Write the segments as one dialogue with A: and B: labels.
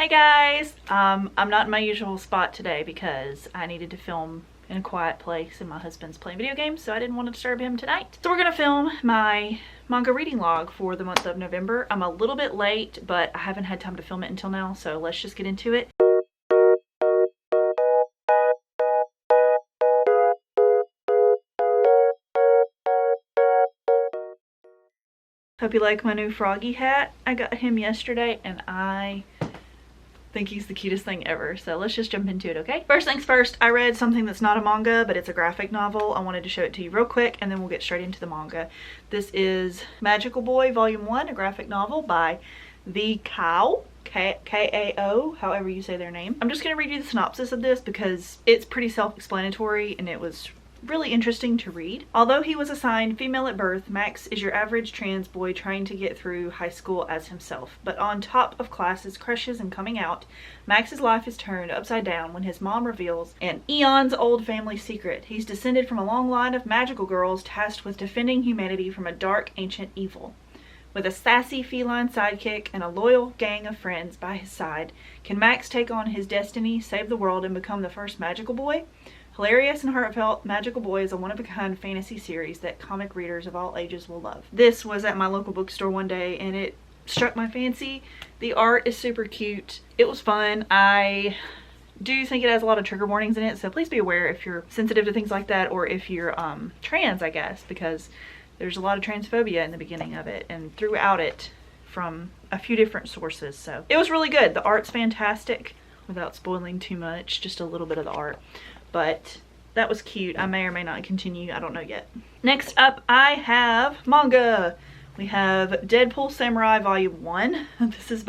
A: Hey guys! I'm not in my usual spot today because I needed to film in a quiet place and my husband's playing video games, so I didn't want to disturb him tonight. So we're gonna film my manga reading log for the month of November. I'm a little bit late, but I haven't had time to film it until now, so let's just get into it. Hope you like my new froggy hat. I got him yesterday and I think he's the cutest thing ever, so let's just jump into it, okay? First things first, I read something that's not a manga, but it's a graphic novel. I wanted to show it to you real quick and then we'll get straight into the manga. This is Magical Boy Volume 1, a graphic novel by The Cow, K-A-O, however you say their name. I'm just gonna read you the synopsis of this because it's pretty self-explanatory and it was really interesting to read. Although he was assigned female at birth, Max is your average trans boy trying to get through high school as himself. But on top of classes, crushes, and coming out, Max's life is turned upside down when his mom reveals an eons-old family secret. He's descended from a long line of magical girls tasked with defending humanity from a dark, ancient evil. With a sassy feline sidekick and a loyal gang of friends by his side, can Max take on his destiny, save the world, and become the first magical boy? Hilarious and heartfelt, Magical Boy is a one-of-a-kind fantasy series that comic readers of all ages will love. This was at my local bookstore one day and it struck my fancy. The art is super cute. It was fun. I do think it has a lot of trigger warnings in it, so please be aware if you're sensitive to things like that or if you're trans, I guess, because there's a lot of transphobia in the beginning of it and throughout it from a few different sources. So it was really good. The art's fantastic without spoiling too much, just a little bit of the art. But that was cute. I may or may not continue. I don't know yet. Next up, I have manga. We have Deadpool Samurai Volume 1. This is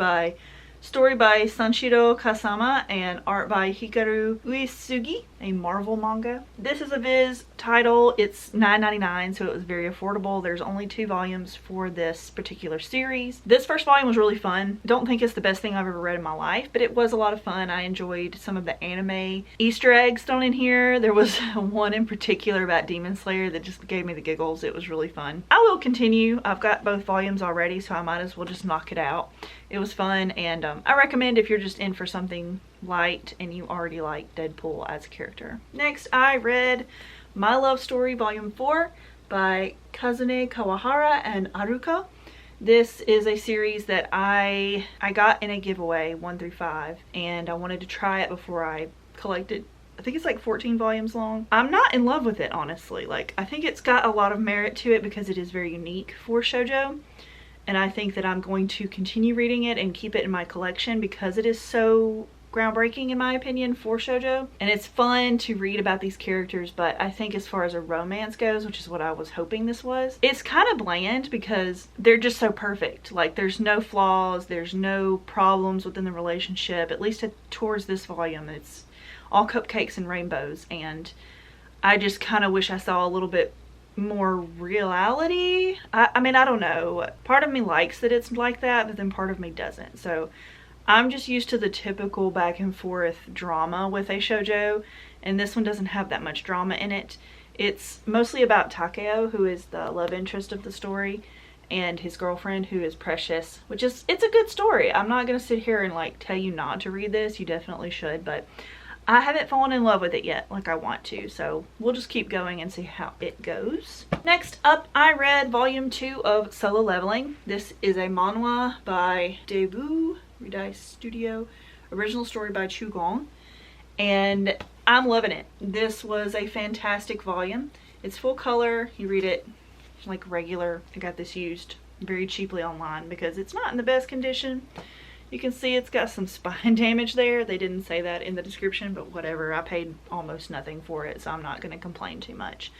A: story by Sanshiro Kasama and art by Hikaru Uesugi, a Marvel manga. This is a Viz title. It's $9.99, so it was very affordable. There's only 2 volumes for this particular series. This first volume was really fun. Don't think it's the best thing I've ever read in my life, but it was a lot of fun. I enjoyed some of the anime Easter eggs thrown in here. There was one in particular about Demon Slayer that just gave me the giggles. It was really fun. I will continue. I've got both volumes already, so I might as well just knock it out. It was fun, and I recommend if you're just in for something light and you already like Deadpool as a character. Next, I read My Love Story Volume 4 by Kazune Kawahara and Aruka. This is a series that I got in a giveaway 1 through 5, and I wanted to try it before I collected. I think it's like 14 volumes long. I'm not in love with it, honestly. Like, I think it's got a lot of merit to it because it is very unique for shoujo. And I think that I'm going to continue reading it and keep it in my collection because it is so groundbreaking in my opinion for shoujo. And it's fun to read about these characters, but I think as far as a romance goes, which is what I was hoping this was, it's kind of bland because they're just so perfect. Like, there's no flaws, there's no problems within the relationship. At least towards this volume, it's all cupcakes and rainbows, and I just kind of wish I saw a little bit more reality. I mean, I don't know. Part of me likes that it's like that, but then part of me doesn't. So I'm just used to the typical back and forth drama with a shoujo, and this one doesn't have that much drama in it. It's mostly about Takeo, who is the love interest of the story, and his girlfriend, who is Precious, which is, it's a good story. I'm not gonna sit here and like tell you not to read this. You definitely should, but I haven't fallen in love with it yet like I want to, so we'll just keep going and see how it goes. Next up, I read Volume 2 of Solo Leveling. This is a manhwa by Debut Redai Studio, original story by Chu Gong, and I'm loving it. This was a fantastic volume. It's full color. You read it like regular. I got this used very cheaply online because it's not in the best condition. You can see it's got some spine damage there. They didn't say that in the description, but whatever. I paid almost nothing for it, so I'm not going to complain too much.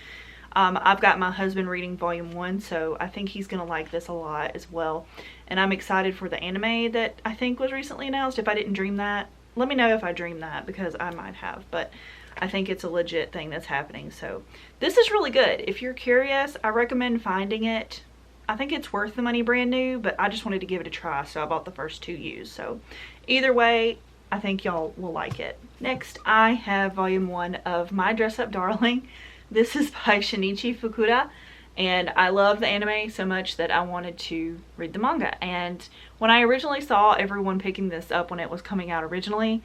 A: I've got my husband reading Volume 1, so I think he's going to like this a lot as well. And I'm excited for the anime that I think was recently announced. If I didn't dream that, let me know if I dreamed that, because I might have. But I think it's a legit thing that's happening. So this is really good. If you're curious, I recommend finding it. I think it's worth the money brand new, but I just wanted to give it a try, so I bought the first 2 used. So either way, I think y'all will like it. Next, I have Volume 1 of My Dress Up Darling. This is by Shinichi Fukuda And I love the anime so much that I wanted to read the manga. And when I originally saw everyone picking this up when it was coming out originally,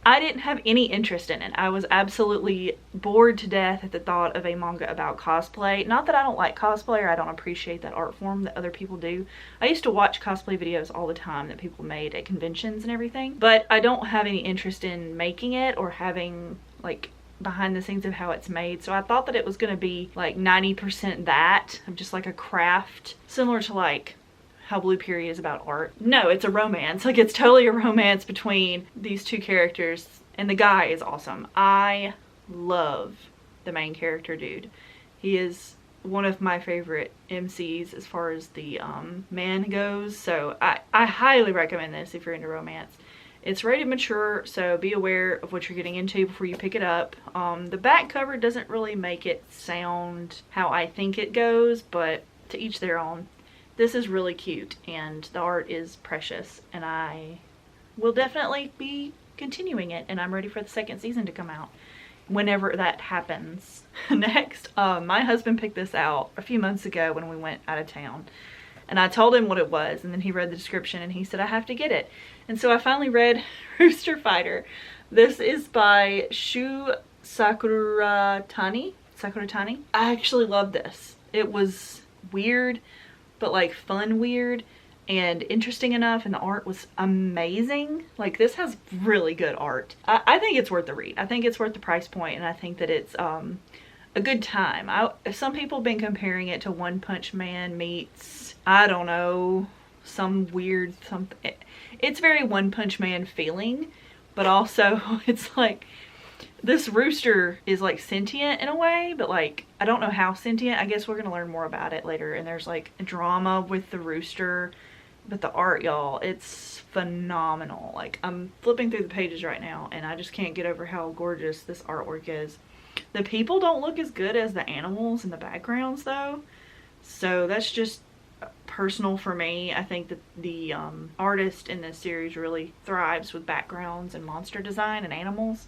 A: I didn't have any interest in it. I was absolutely bored to death at the thought of a manga about cosplay. Not that I don't like cosplay or I don't appreciate that art form that other people do. I used to watch cosplay videos all the time that people made at conventions and everything, but I don't have any interest in making it or having like behind the scenes of how it's made. So I thought that it was going to be like 90% that of just like a craft, similar to like how Blue Period is about art. No, it's a romance. Like, it's totally a romance between these two characters, and the guy is awesome. I love the main character dude. He is one of my favorite MCs as far as the man goes, so I highly recommend this if you're into romance. It's rated mature, so be aware of what you're getting into before you pick it up. The back cover doesn't really make it sound how I think it goes, but to each their own. This is really cute and the art is precious, and I will definitely be continuing it, and I'm ready for the second season to come out whenever that happens. Next, my husband picked this out a few months ago when we went out of town, and I told him what it was, and then he read the description and he said I have to get it. And so I finally read Rooster Fighter. This is by Shu Sakuratani. I actually love this. It was weird, but like fun weird and interesting enough, and the art was amazing. Like, this has really good art. I think it's worth the read. I think it's worth the price point, and I think that it's a good time. Some people have been comparing it to One Punch Man meets, I don't know, some weird something. It's very One Punch Man feeling, but also it's like this rooster is like sentient in a way, but like I don't know how sentient. I guess we're gonna learn more about it later. And there's like a drama with the rooster, but the art, y'all, it's phenomenal. Like, I'm flipping through the pages right now and I just can't get over how gorgeous this artwork is. The people don't look as good as the animals in the backgrounds though, so that's just personal for me. I think that the artist in this series really thrives with backgrounds and monster design and animals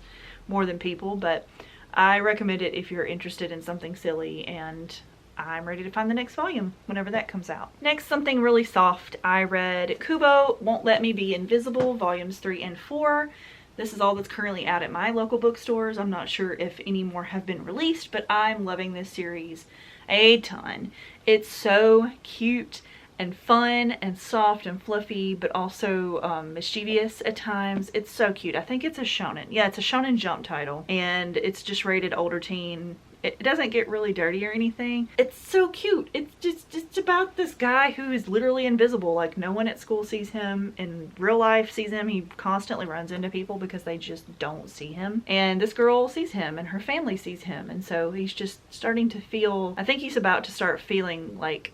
A: more than people, but I recommend it if you're interested in something silly, and I'm ready to find the next volume whenever that comes out. Next, something really soft. I read Kubo Won't Let Me Be Invisible, volumes 3 and 4. This is all that's currently out at my local bookstores. I'm not sure if any more have been released, but I'm loving this series a ton. It's so cute and fun and soft and fluffy, but also mischievous at times. It's so cute. I think it's a shonen. Yeah, it's a Shonen Jump title, and it's just rated older teen. It doesn't get really dirty or anything. It's so cute. It's just about this guy who is literally invisible. Like, no one at school sees him. In real life sees him. He constantly runs into people because they just don't see him. And this girl sees him and her family sees him. And so he's just starting to feel, I think he's about to start feeling like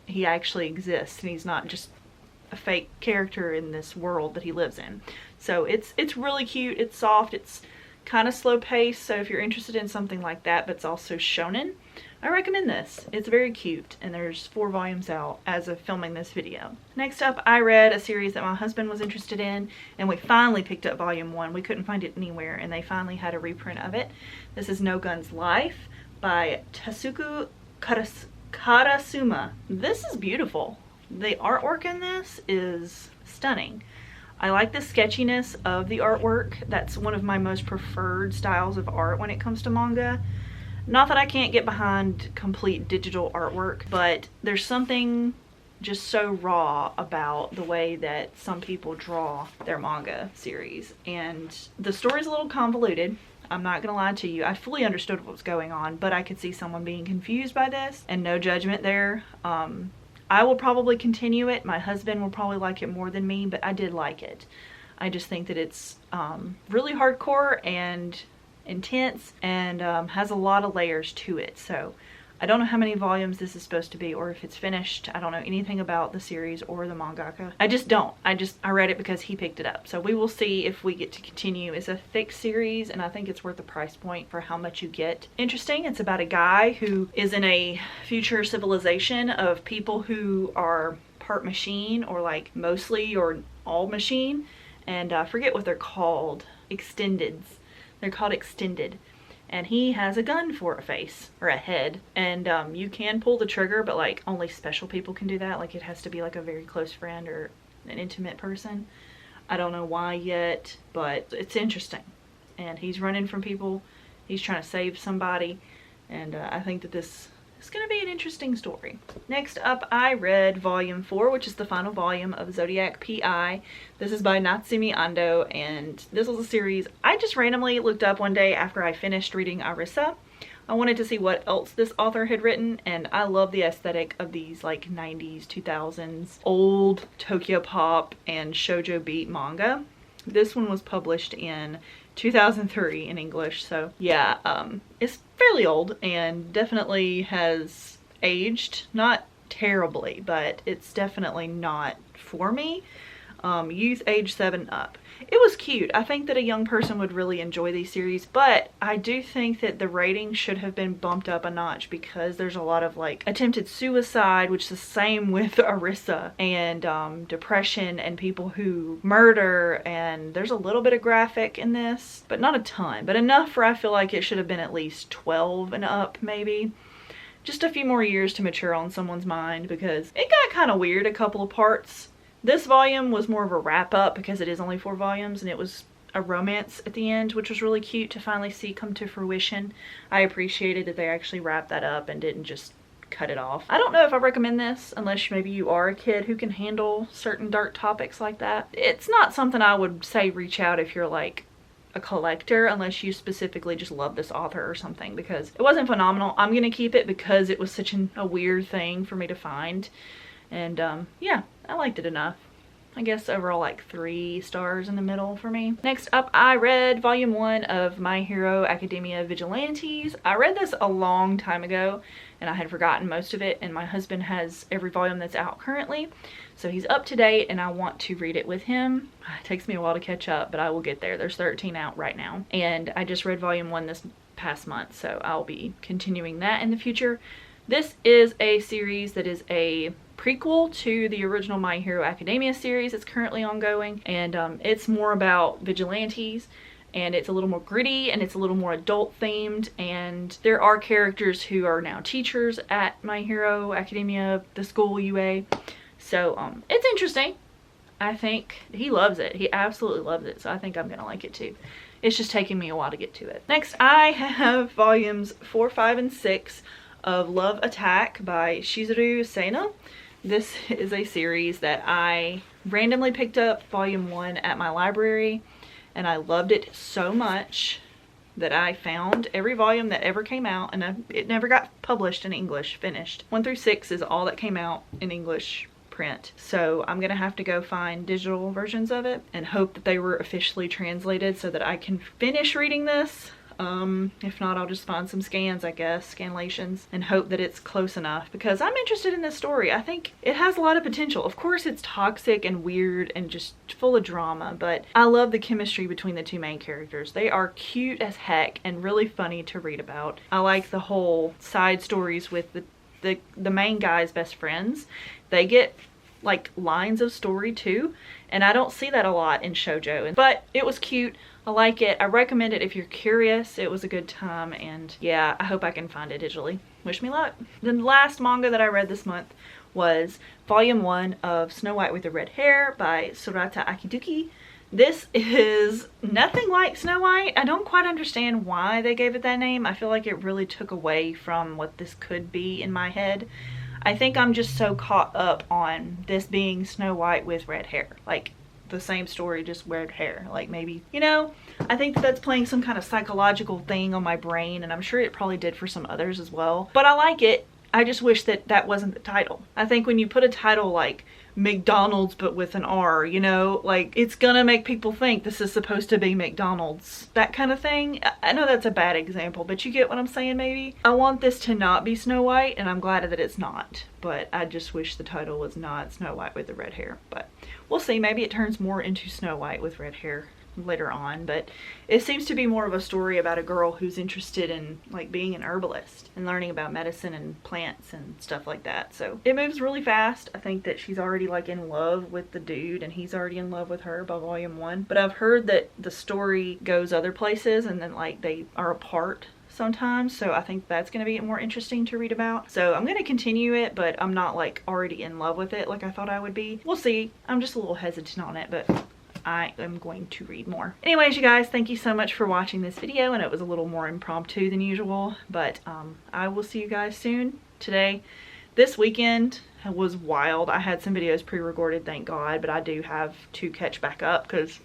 A: he actually exists and he's not just a fake character in this world that he lives in. So it's really cute. It's soft. It's kind of slow paced, so if you're interested in something like that but it's also shonen, I recommend this. It's very cute, and there's 4 volumes out as of filming this video. Next up, I read a series that my husband was interested in, and we finally picked up volume 1. We couldn't find it anywhere, and they finally had a reprint of it. This is No Gun's Life by Tasuku Karasuma. This is beautiful. The artwork in this is stunning. I like the sketchiness of the artwork. That's one of my most preferred styles of art when it comes to manga. Not that I can't get behind complete digital artwork, but there's something just so raw about the way that some people draw their manga series. And the story's a little convoluted. I'm not gonna lie to you. I fully understood what was going on, but I could see someone being confused by this, and no judgment there. I will probably continue it. My husband will probably like it more than me, but I did like it. I just think that it's really hardcore and intense, and has a lot of layers to it. So I don't know how many volumes this is supposed to be, or if it's finished. I don't know anything about the series or the mangaka. I just don't. I read it because he picked it up. So we will see if we get to continue. It's a thick series, and I think it's worth the price point for how much you get. Interesting. It's about a guy who is in a future civilization of people who are part machine, or like mostly or all machine, and I forget what they're called. Extendeds. They're called extended. and he has a gun for a face or a head, and you can pull the trigger, but like only special people can do that. Like it has to be like a very close friend or an intimate person. I don't know why yet, but it's interesting. And he's running from people. He's trying to save somebody, and I think that this is going to be an interesting story. Next up, I read volume 4, which is the final volume of Zodiac P.I. This is by Natsumi Ando, and this was a series I just randomly looked up one day after I finished reading Arisa. I wanted to see what else this author had written, and I love the aesthetic of these like 90s, 2000s, old Tokyo Pop and shoujo beat manga. This one was published in 2003 in English, so yeah, it's fairly old and definitely has aged, not terribly, but it's definitely not for me. Youth age 7 up. It was cute. I think that a young person would really enjoy these series, but I do think that the rating should have been bumped up a notch because there's a lot of like attempted suicide, which is the same with Arisa, and depression and people who murder, and there's a little bit of graphic in this, but not a ton, but enough for I feel like it should have been at least 12 and up maybe. Just a few more years to mature on someone's mind because it got kind of weird a couple of parts. This volume was more of a wrap-up because it is only 4 volumes, and it was a romance at the end, which was really cute to finally see come to fruition. I appreciated that they actually wrapped that up and didn't just cut it off. I don't know if I recommend this unless maybe you are a kid who can handle certain dark topics like that. It's not something I would say reach out if you're like a collector, unless you specifically just love this author or something, because it wasn't phenomenal. I'm gonna keep it because it was such a weird thing for me to find. And yeah, I liked it enough. I guess overall like 3 stars in the middle for me. Next up, I read volume 1 of My Hero Academia Vigilantes. I read this a long time ago and I had forgotten most of it, and my husband has every volume that's out currently, so he's up to date and I want to read it with him. It takes me a while to catch up, but I will get there. There's 13 out right now, and I just read volume 1 this past month, so I'll be continuing that in the future. This is a series that is a prequel to the original My Hero Academia series. It's currently ongoing, and it's more about vigilantes, and it's a little more gritty and it's a little more adult themed, and there are characters who are now teachers at My Hero Academia, the school UA. So it's interesting. I think he loves it. He absolutely loves it, so I think I'm gonna like it too. It's just taking me a while to get to it. Next, I have volumes 4, 5, and 6 of Love Attack by Shizuru Sena. This is a series that I randomly picked up volume 1 at my library, and I loved it so much that I found every volume that ever came out, and it never got published in English, finished. 1 through 6 is all that came out in English print, so I'm gonna have to go find digital versions of it and hope that they were officially translated so that I can finish reading this. If not, I'll just find some scans, I guess, scanlations, and hope that it's close enough, because I'm interested in this story. I think it has a lot of potential. Of course, it's toxic and weird and just full of drama, but I love the chemistry between the 2 main characters. They are cute as heck and really funny to read about. I like the whole side stories with the main guy's best friends. They get like lines of story too, and I don't see that a lot in shoujo, but it was cute. I like it. I recommend it if you're curious. It was a good time, and yeah, I hope I can find it digitally. Wish me luck. The last manga that I read this month was volume 1 of Snow White with the Red Hair by Surata Akiduki. This is nothing like Snow White. I don't quite understand why they gave it that name. I feel like it really took away from what this could be in my head. I think I'm just so caught up on this being Snow White with red hair. Like, the same story, just red hair. Like, maybe, you know, I think that's playing some kind of psychological thing on my brain, and I'm sure it probably did for some others as well. But I like it. I just wish that that wasn't the title. I think when you put a title like McDonald's but with an R, you know, like, it's gonna make people think this is supposed to be McDonald's. That kind of thing. I know that's a bad example, but you get what I'm saying maybe? I want this to not be Snow White, and I'm glad that it's not. But I just wish the title was not Snow White with the red hair. But we'll see. Maybe it turns more into Snow White with red hair later on, but it seems to be more of a story about a girl who's interested in like being an herbalist and learning about medicine and plants and stuff like that. So it moves really fast. I think that she's already like in love with the dude, and he's already in love with her by volume 1, but I've heard that the story goes other places and then like they are apart sometimes, so I think that's going to be more interesting to read about. So I'm going to continue it, but I'm not like already in love with it like I thought I would be. We'll see. I'm just a little hesitant on it, but I am going to read more. Anyways, you guys, thank you so much for watching this video, and it was a little more impromptu than usual, but I will see you guys soon. This weekend was wild. I had some videos pre-recorded, thank God, but I do have to catch back up because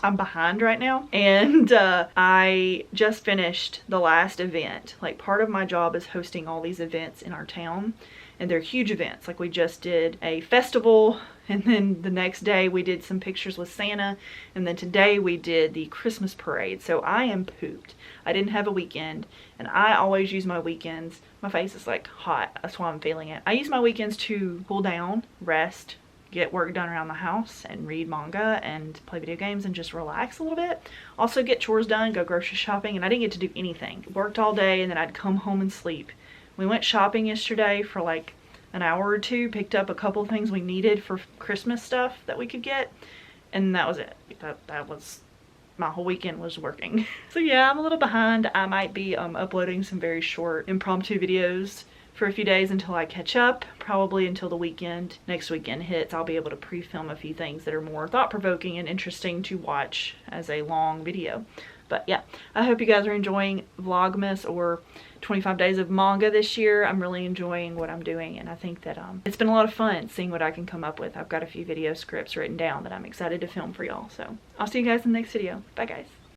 A: I'm behind right now. And I just finished the last event. Like, part of my job is hosting all these events in our town, and they're huge events. Like, we just did a festival, and then the next day we did some pictures with Santa, and then today we did the Christmas parade. So I am pooped. I didn't have a weekend, and I always use my weekends. My face is like hot, that's why I'm feeling it. I use my weekends to cool down, rest, get work done around the house, and read manga and play video games and just relax a little bit. Also get chores done, go grocery shopping, and I didn't get to do anything. Worked all day, and then I'd come home and sleep. We went shopping yesterday for like an hour or two, picked up a couple of things we needed for Christmas stuff that we could get, and that was it. That was my whole weekend was working. So yeah, I'm a little behind. I might be uploading some very short impromptu videos for a few days until I catch up, probably until the weekend. Next weekend hits, I'll be able to pre-film a few things that are more thought-provoking and interesting to watch as a long video. But yeah, I hope you guys are enjoying Vlogmas or 25 days of manga this year. I'm really enjoying what I'm doing, and I think that it's been a lot of fun seeing what I can come up with. I've got a few video scripts written down that I'm excited to film for y'all. So I'll see you guys in the next video. Bye guys.